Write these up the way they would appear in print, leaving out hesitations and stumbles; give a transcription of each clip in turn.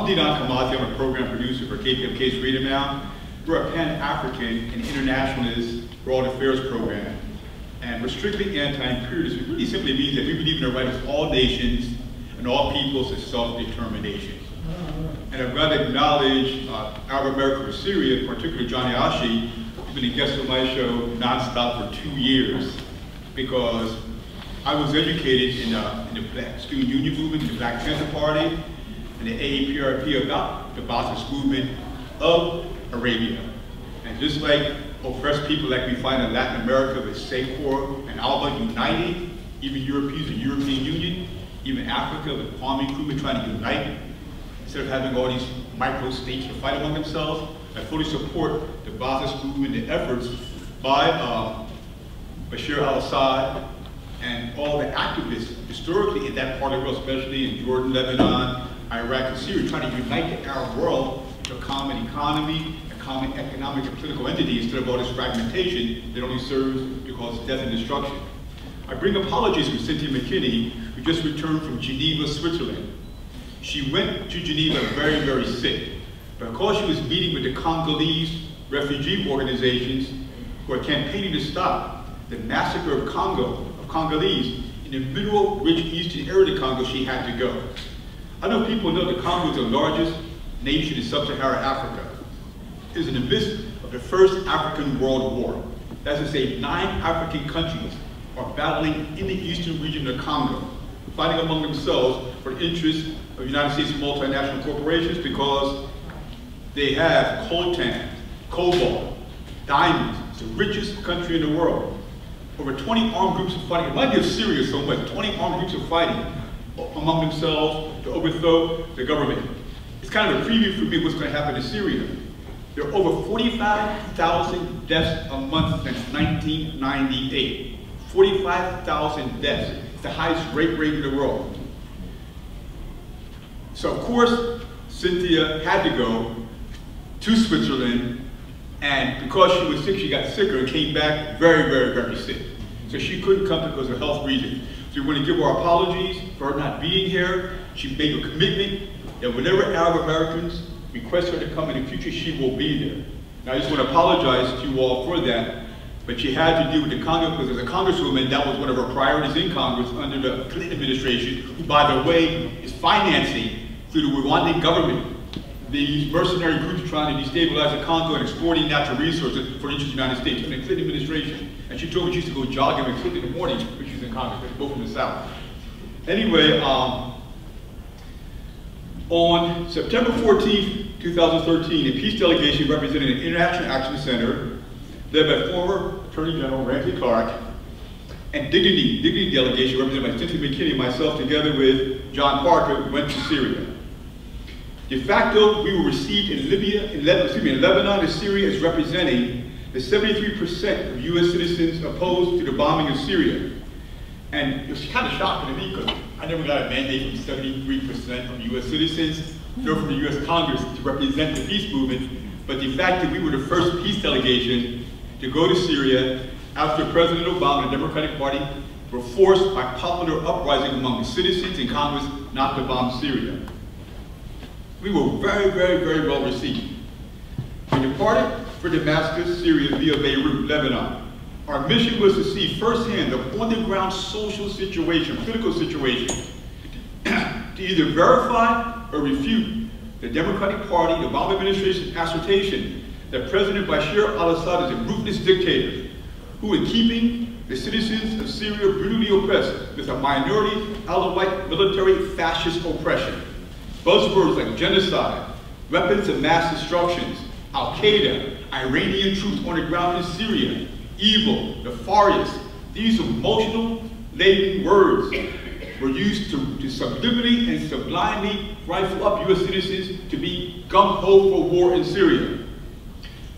Dedon Kamathi. I'm a program producer for KPFK's Freedom Now. We're a Pan-African and internationalist world affairs program. And we're strictly anti-imperialist, which really simply means that we believe in the right of all nations and all peoples to self-determination. And I've got to acknowledge Arab America for Syria, particularly Johnny Ashi, who's been a guest on my show nonstop for 2 years, because I was educated in the Black Student Union movement, the Black Panther Party, and the AAPRP about the Ba'athist movement of Arabia. And just like oppressed people like we find in Latin America with SACOR and ALBA uniting, even Europeans and European Union, even Africa with Kwame Nkrumah trying to unite, instead of having all these micro-states to fight among themselves. I fully support the Ba'athist movement and efforts by Bashar al-Assad and all the activists historically in that part of the world, especially in Jordan, Lebanon, Iraq, and Syria, trying to unite the Arab world into a common economy, a common economic and political entity, instead of all this fragmentation that only serves to cause death and destruction. I bring apologies from Cynthia McKinney, who just returned from Geneva, Switzerland. She went to Geneva very, very sick, because she was meeting with the Congolese refugee organizations who are campaigning to stop the massacre of Congolese in the middle, rich eastern area of the Congo. She had to go. I know people know the Congo is the largest nation in sub-Saharan Africa. It is in the midst of the first African World War. That's to say, 9 African countries are battling in the eastern region of the Congo, fighting among themselves for the interests of United States multinational corporations, because they have coltan, cobalt, diamonds. It's the richest country in the world. Over 20 armed groups are fighting. It might be of Syria so much. 20 armed groups are fighting among themselves to overthrow the government. It's kind of a preview for me what's going to happen in Syria. There are over 45,000 deaths a month since 1998. 45,000 deaths. It's the highest rate in the world. So of course, Cynthia had to go to Switzerland, and because she was sick, she got sicker and came back very, very, very sick. So she couldn't come because of health reasons. So we want to give her our apologies for her not being here. She made a commitment that whenever Arab Americans request her to come in the future, she will be there. Now I just want to apologize to you all for that, but she had to deal with the Congo because as a congresswoman, that was one of her priorities in Congress under the Clinton administration, who, by the way, is financing through the Rwandan government these mercenary groups trying to destabilize the Congo and exporting natural resources for the interest of the United States in the Clinton administration. And she told me she used to go jogging with Clinton in the morning when she was in Congress, but both from the South. Anyway, on September 14th, 2013, a peace delegation representing an International Action Center, led by former Attorney General Ramsey Clark, and Dignity delegation represented by Cynthia McKinney and myself, together with John Parker, went to Syria. De facto, we were received in Lebanon and Syria as representing the 73% of US citizens opposed to the bombing of Syria. And it was kind of shocking to me because I never got a mandate from 73% of US citizens, nor from the US Congress to represent the peace movement. But de facto, we were the first peace delegation to go to Syria after President Obama and the Democratic Party were forced by popular uprising among the citizens in Congress not to bomb Syria. We were very, very, very well received. We departed for Damascus, Syria via Beirut, Lebanon. Our mission was to see firsthand the on-the-ground social situation, political situation, to either verify or refute the Democratic Party, the Obama administration's assertion that President Bashar al-Assad is a ruthless dictator who, in keeping the citizens of Syria brutally oppressed with a minority, Alawite military fascist oppression. Buzzwords like genocide, weapons of mass destructions, al-Qaeda, Iranian troops on the ground in Syria, evil, nefarious. These emotional-laden words were used to subliminally and sublimely rifle up US citizens to be gung-ho for war in Syria.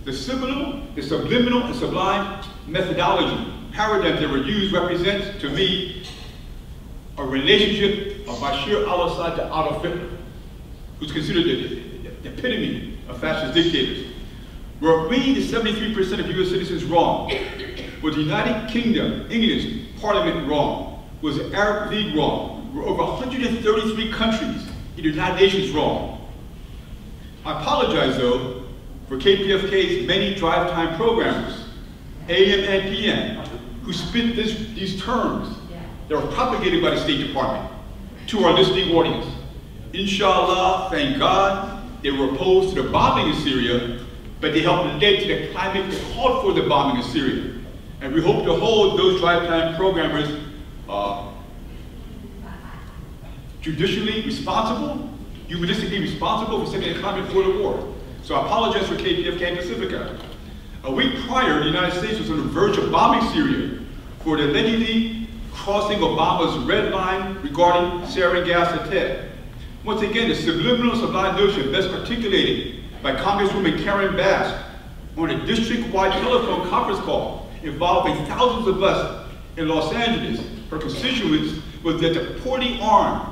The subliminal and sublime methodology, paradigms that were used represents, to me, a relationship of Bashar al-Assad to Adolf Hitler, who's considered the epitome of fascist dictators. Were we, the 73% of US citizens, wrong? Was the United Kingdom, England's parliament wrong? Was the Arab League wrong? Were over 133 countries in the United Nations wrong? I apologize, though, for KPFK's many drive time programmers, AM and PM, who spit these terms that were propagated by the State Department to our listening audience. Inshallah, thank God, they were opposed to the bombing in Syria, but they helped lead to the climate that called for the bombing in Syria. And we hope to hold those drive time programmers judicially responsible, humanistically responsible for setting the climate for the war. So I apologize for KPFK and Pacifica. A week prior, the United States was on the verge of bombing Syria for the allegedly crossing Obama's red line regarding sarin gas attack. Once again, the subliminal sublime notion best articulated by Congresswoman Karen Bass on a district-wide telephone conference call involving thousands of us in Los Angeles, her constituents, was that the poorly armed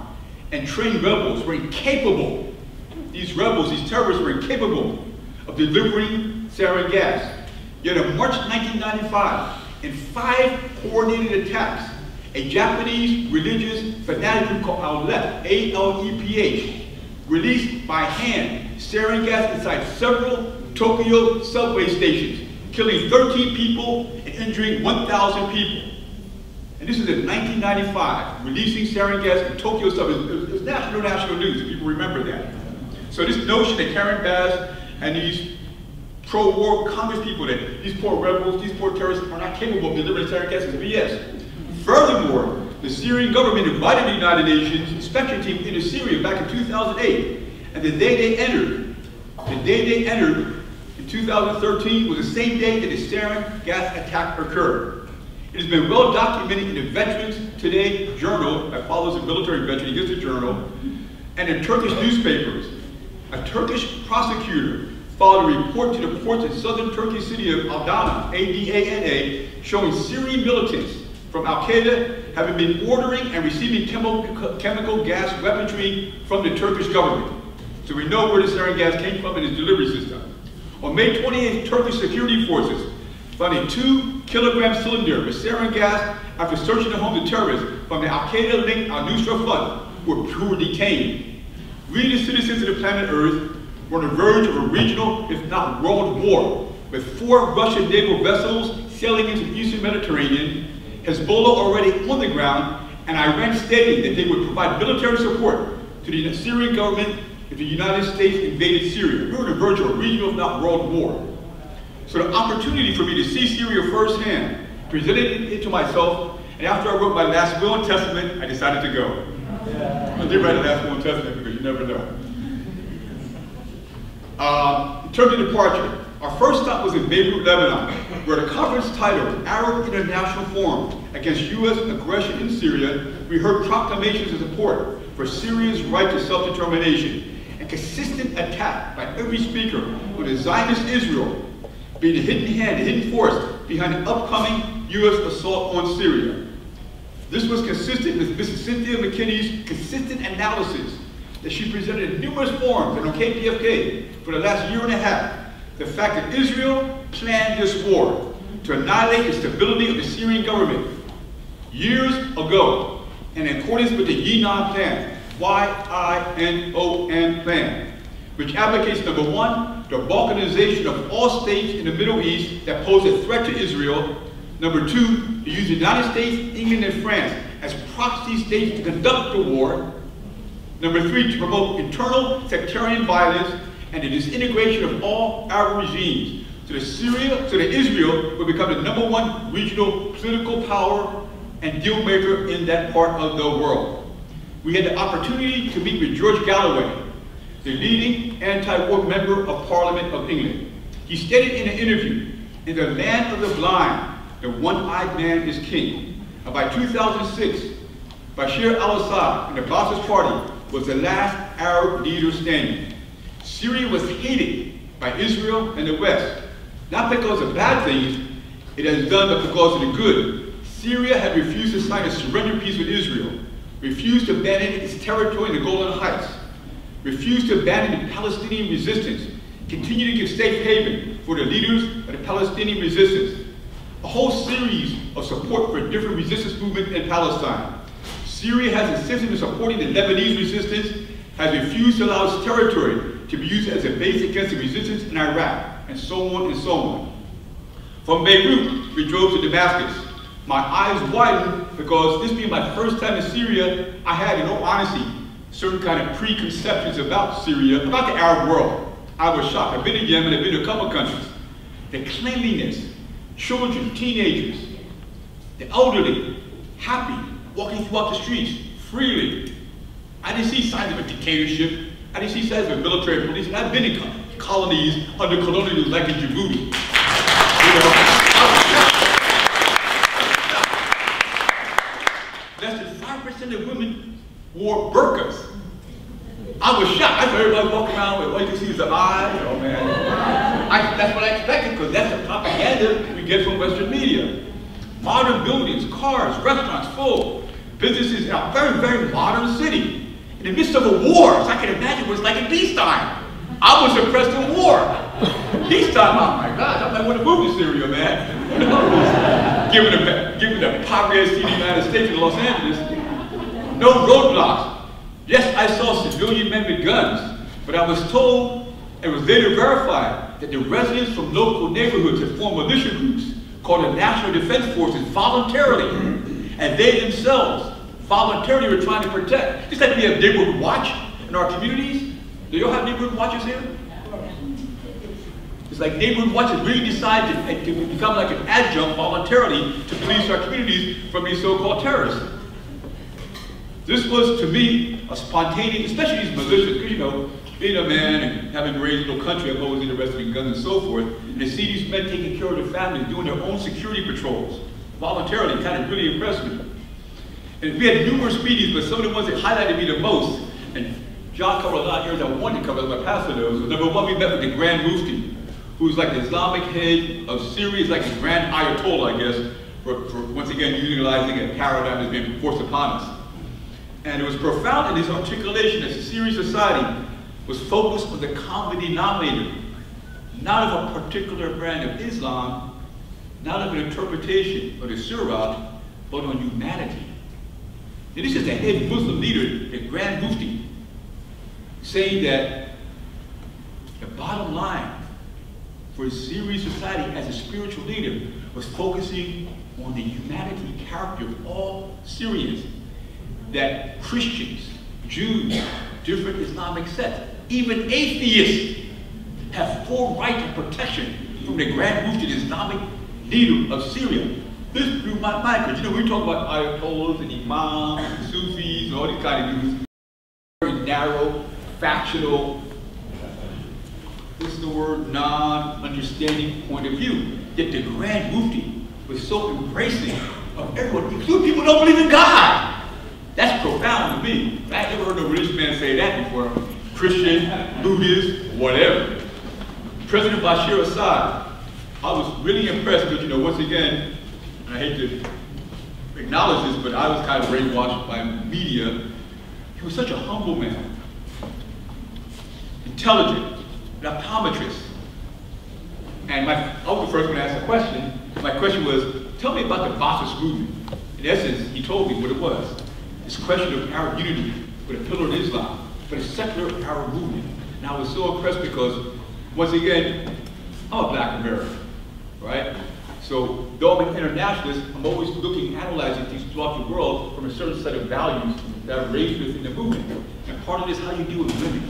and trained rebels were incapable, these rebels, these terrorists were incapable of delivering sarin gas. Yet in March 1995, in 5 coordinated attacks, a Japanese religious fanatic group called ALEPH, A-L-E-P-H, released by hand sarin gas inside several Tokyo subway stations, killing 13 people and injuring 1,000 people. And this is in 1995, releasing sarin gas in Tokyo subways. It was national news, if people remember that. So this notion that Karen Bass and these pro-war Congress people, that these poor rebels, these poor terrorists are not capable of delivering sarin gas is BS. Furthermore, the Syrian government invited the United Nations inspection team into Syria back in 2008, and the day they entered in 2013 was the same day that the sarin gas attack occurred. It has been well documented in the Veterans Today journal that follows a military veteran, he gets a journal, and in Turkish newspapers. A Turkish prosecutor filed a report to the courts in southern Turkey's city of Adana, A-D-A-N-A, showing Syrian militants from al-Qaeda having been ordering and receiving chemical gas weaponry from the Turkish government. So we know where the sarin gas came from in its delivery system. On May 28th, Turkish security forces found a 2-kilogram cylinder with sarin gas after searching the homes of terrorists from the al-Qaeda-linked al-Nusra Front who were detained. We, the citizens of the planet Earth, were on the verge of a regional, if not world war, with 4 Russian naval vessels sailing into the Eastern Mediterranean, Hezbollah already on the ground, and Iran stating that they would provide military support to the Syrian government if the United States invaded Syria. We were on the verge of a regional, if not world war. So the opportunity for me to see Syria firsthand presented it to myself, and after I wrote my last will and testament, I decided to go. I did write a last will and testament because you never know. In terms of departure, our first stop was in Beirut, Lebanon, where the conference titled Arab International Forum Against U.S. Aggression in Syria, we heard proclamations of support for Syria's right to self-determination and consistent attack by every speaker on the Zionist Israel being the hidden hand, the hidden force behind the upcoming U.S. assault on Syria. This was consistent with Mrs. Cynthia McKinney's consistent analysis that she presented in numerous forums and on KPFK for the last year and a half. The fact that Israel planned this war to annihilate the stability of the Syrian government years ago, and in accordance with the Yinon plan, Y-I-N-O-N plan, which advocates, number 1, the balkanization of all states in the Middle East that pose a threat to Israel. Number 2, to use the United States, England, and France as proxy states to conduct the war. Number 3, to promote internal sectarian violence and the disintegration of all Arab regimes, so that Israel will become the number 1 regional political power and deal maker in that part of the world. We had the opportunity to meet with George Galloway, the leading anti-war member of Parliament of England. He stated in an interview, "In the land of the blind, the one-eyed man is king." And by 2006, Bashar al-Assad and the Ba'athist Party was the last Arab leader standing. Syria was hated by Israel and the West, not because of bad things it has done, but because of the good. Syria had refused to sign a surrender peace with Israel, refused to abandon its territory in the Golan Heights, refused to abandon the Palestinian resistance, continued to give safe haven for the leaders of the Palestinian resistance. A whole series of support for different resistance movements in Palestine. Syria has insisted in supporting the Lebanese resistance, has refused to allow its territory to be used as a base against the resistance in Iraq, and so on and so on. From Beirut, we drove to Damascus. My eyes widened because this being my first time in Syria, I had, in all honesty, certain kind of preconceptions about Syria, about the Arab world. I was shocked. I've been to Yemen, I've been to a couple of countries. The cleanliness, children, teenagers, the elderly, happy, walking throughout the streets freely. I didn't see signs of a dictatorship. I didn't see signs of a military police. And I've been in colonies under colonialism, like in Djibouti. You know, less than 5% of women wore burqas. I was shocked. I thought everybody walking around with all you can see is the eyes. Oh man, that's what I expected, because that's the propaganda we get from Western media. Modern buildings, cars, restaurants full, businesses in a very, very modern city. In the midst of a war, so I can imagine what it's like in peacetime. I was impressed in war. Peacetime, oh my God, I'm like, want to move to Syria, man. given the poverty of the United States and Los Angeles, no roadblocks. Yes, I saw civilian men with guns, but I was told, and was later verified, that the residents from local neighborhoods had formed militia groups called the National Defense Forces voluntarily, and they themselves voluntarily were trying to protect. Just like we have neighborhood watch in our communities. Do you all have neighborhood watches here? It's like neighborhood watches really decide to become like an adjunct voluntarily to police our communities from these so-called terrorists. This was, to me, a spontaneous, especially these militias, because, you know, being a man and having raised in a country, I'm always interested in guns and so forth, and to see these men taking care of their families, doing their own security patrols, voluntarily, kind of really impressed me. And we had numerous meetings, but some of the ones that highlighted me the most, and John covered a lot of areas I wanted to cover, as my pastor knows, was number one, we met with the Grand Mufti, who's like the Islamic head of Syria, is like the Grand Ayatollah, I guess, for once again utilizing a paradigm that's been forced upon us. And it was profound in his articulation that the Syrian society was focused on the common denominator, not of a particular brand of Islam, not of an interpretation of the Surah, but on humanity. And this is the head Muslim leader, the Grand Mufti, saying that the bottom line for Syrian society as a spiritual leader was focusing on the humanity character of all Syrians. That Christians, Jews, different Islamic sects, even atheists have full right to protection from the Grand Mufti, the Islamic leader of Syria. This blew my mind, because you know, we talk about Ayatollahs and Imams and Sufis and all these kind of dudes. Very narrow, factional, this is the word, non-understanding point of view. Yet the Grand Mufti was so embracing of everyone, including people who don't believe in God. That's profound to me. I had never heard a religious man say that before. Christian, Buddhist, whatever. President Bashar al-Assad, I was really impressed because, you know, once again, and I hate to acknowledge this, but I was kind of brainwashed by media. He was such a humble man. Intelligent, an optometrist. And I was the first one to ask a question. My question was, tell me about the Ba'athist movement. In essence, he told me what it was. This question of Arab unity with a pillar of Islam, but a secular Arab movement. And I was so impressed because, once again, I'm a black American, right? So, though I'm an internationalist, I'm always looking, analyzing things throughout the world from a certain set of values that are raised within the movement. And part of it is how you deal with women,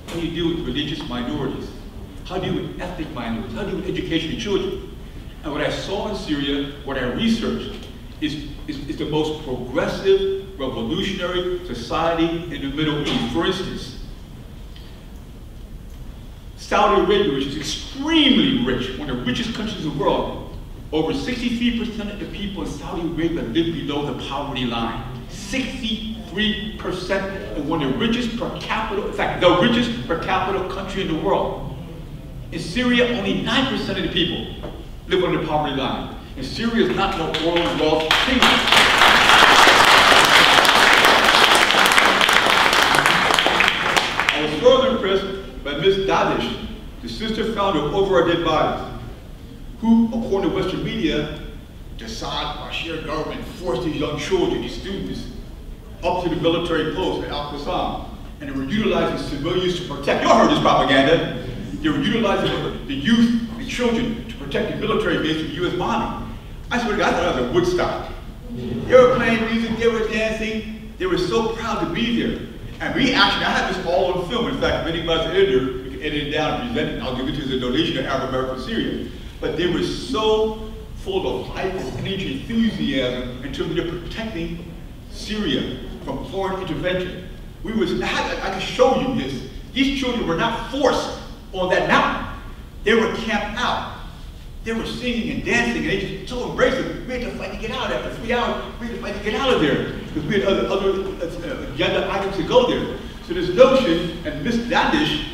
how you deal with religious minorities, how you deal with ethnic minorities, how you deal with education of children. And what I saw in Syria, what I researched, is the most progressive, revolutionary society in the Middle East. For instance, Saudi Arabia, which is extremely rich, one of the richest countries in the world, over 63% of the people in Saudi Arabia live below the poverty line. 63%, and one of the richest per capita, in fact, the richest per capita country in the world. In Syria, only 9% of the people live under the poverty line. And Syria is not no oil and wealth kingdom. I was further impressed by Ms. Dadish, the sister founder of Over Our Dead Bodies, who, according to Western media, the Assad-Bashir government forced these young children, these students, up to the military post at Al-Qassam. and they were utilizing civilians to protect. Y'all heard this propaganda. They were utilizing the youth and children to protect the military base from U.S. bombing. I swear to God, I thought it was a Woodstock. They were playing music, they were dancing, they were so proud to be there. And we actually, I have this all on film. In fact, if anybody's an editor, we can edit it down and present it, and I'll give it to you as a donation to Arab American Syria. But they were so full of life and energy, enthusiasm in terms of their protecting Syria from foreign intervention. I can show you this. These children were not forced on that mountain. They were camped out. They were singing and dancing, and they just so embraced it. We had to fight to get out after 3 hours. We had to fight to get out of there because we had other agenda items to go there. So this notion, and Miss Dadish,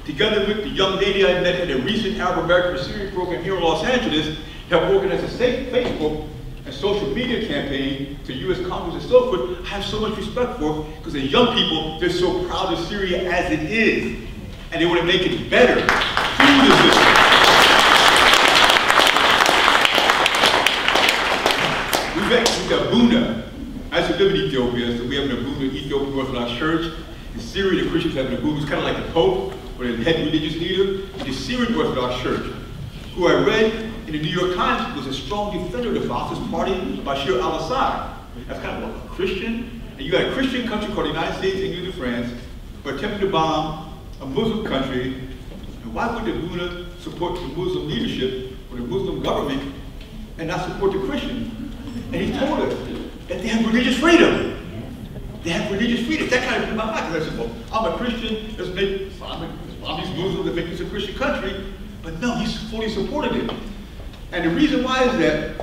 together with the young lady I met at a recent Arab American Syrian program here in Los Angeles, have organized a Facebook and social media campaign to U.S. Congress and so forth. I have so much respect for because the young people, they're so proud of Syria as it is, and they want to make it better. Food is We've got Buna. I used to live in Ethiopia, so we have an Abuna, Ethiopian Orthodox Church. In Syria, the Christians have an Abuna, it's kind of like the Pope, or the head religious leader. The Syrian Orthodox Church, who I read in the New York Times was a strong defender of the fascist party, Bashir al-Assad. That's kind of a Christian. And you got a Christian country called the United States, England, and France, who are attempting to bomb a Muslim country. And why would the Abuna support the Muslim leadership or the Muslim government and not support the Christians? And he told us that they have religious freedom. They have religious freedom. That kind of blew my mind. Because I said, well, I'm a Christian, let's make Islamic Muslims, let's make this a Christian country. But no, he's fully supported it. And the reason why is that,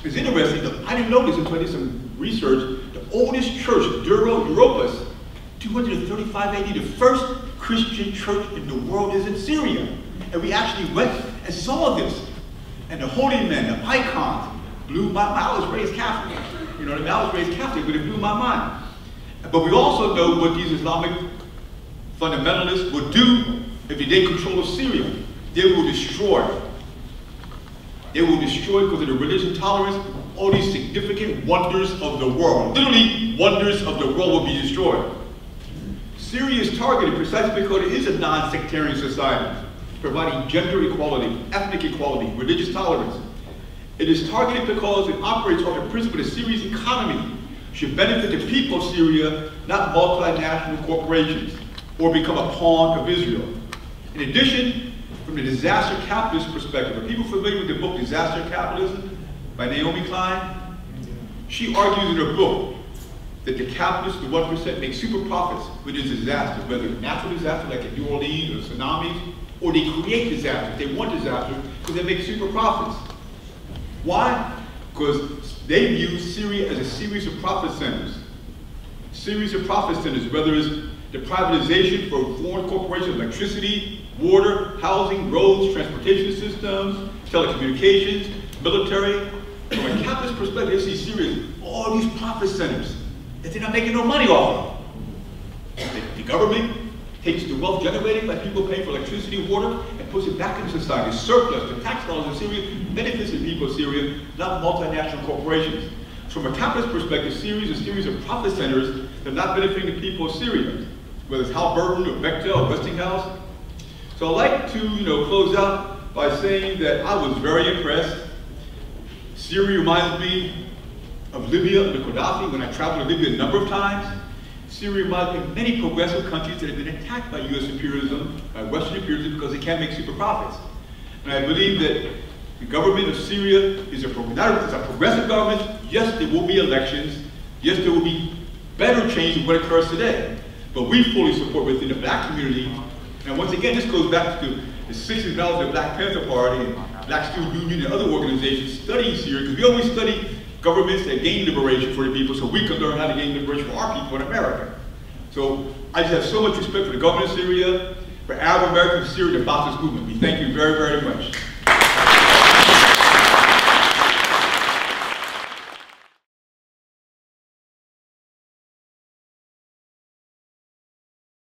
it's interesting, I didn't know this until I did some research. The oldest church, Europos, 235 AD, the first Christian church in the world is in Syria. And we actually went and saw this. And the holy men, the icons, blew my mind. I was raised Catholic. You know what I mean? I was raised Catholic, but it blew my mind. But we also know what these Islamic fundamentalists will do if they take control of Syria. They will destroy. They will destroy because of the religious tolerance, all these significant wonders of the world. Literally, wonders of the world will be destroyed. Syria is targeted precisely because it is a non-sectarian society, providing gender equality, ethnic equality, religious tolerance. It is targeted because it operates on the principle that Syria's economy should benefit the people of Syria, not multinational corporations, or become a pawn of Israel. In addition, from the disaster capitalist perspective, are people familiar with the book Disaster Capitalism by Naomi Klein? She argues in her book that the capitalists, the 1%, make super profits with this disaster, whether it's natural disaster like in New Orleans or tsunamis, or they create disasters. They want disasters because they make super profits. Why? Because they view Syria as a series of profit centers. Series of profit centers, whether it's the privatization for foreign corporations, electricity, water, housing, roads, transportation systems, telecommunications, military. From a capitalist perspective, they see Syria as all these profit centers that they're not making no money off of. The government takes the wealth generated by people paying for electricity and water and puts it back into society. Surplus, the tax dollars in Syria benefits the people of Syria, not multinational corporations. So from a capitalist perspective, Syria is a series of profit centers that are not benefiting the people of Syria, whether it's Halliburton or Bechtel or Westinghouse. So I'd like to close out by saying that I was very impressed. Syria reminds me of Libya under Gaddafi when I traveled to Libya a number of times. Syria reminds me of many progressive countries that have been attacked by U.S. imperialism, by Western imperialism, because they can't make super profits. And I believe that the government of Syria is a progressive government. Yes, there will be elections. Yes, there will be better change than what occurs today. But we fully support within the black community. And once again, this goes back to the 60s and of the Black Panther Party and Black Student Union and other organizations studying Syria, because we always study governments that gain liberation for the people so we can learn how to gain liberation for our people in America. So I just have so much respect for the government of Syria, for Arab Americans of Syria, the Ba'athist movement. We thank you very, very much.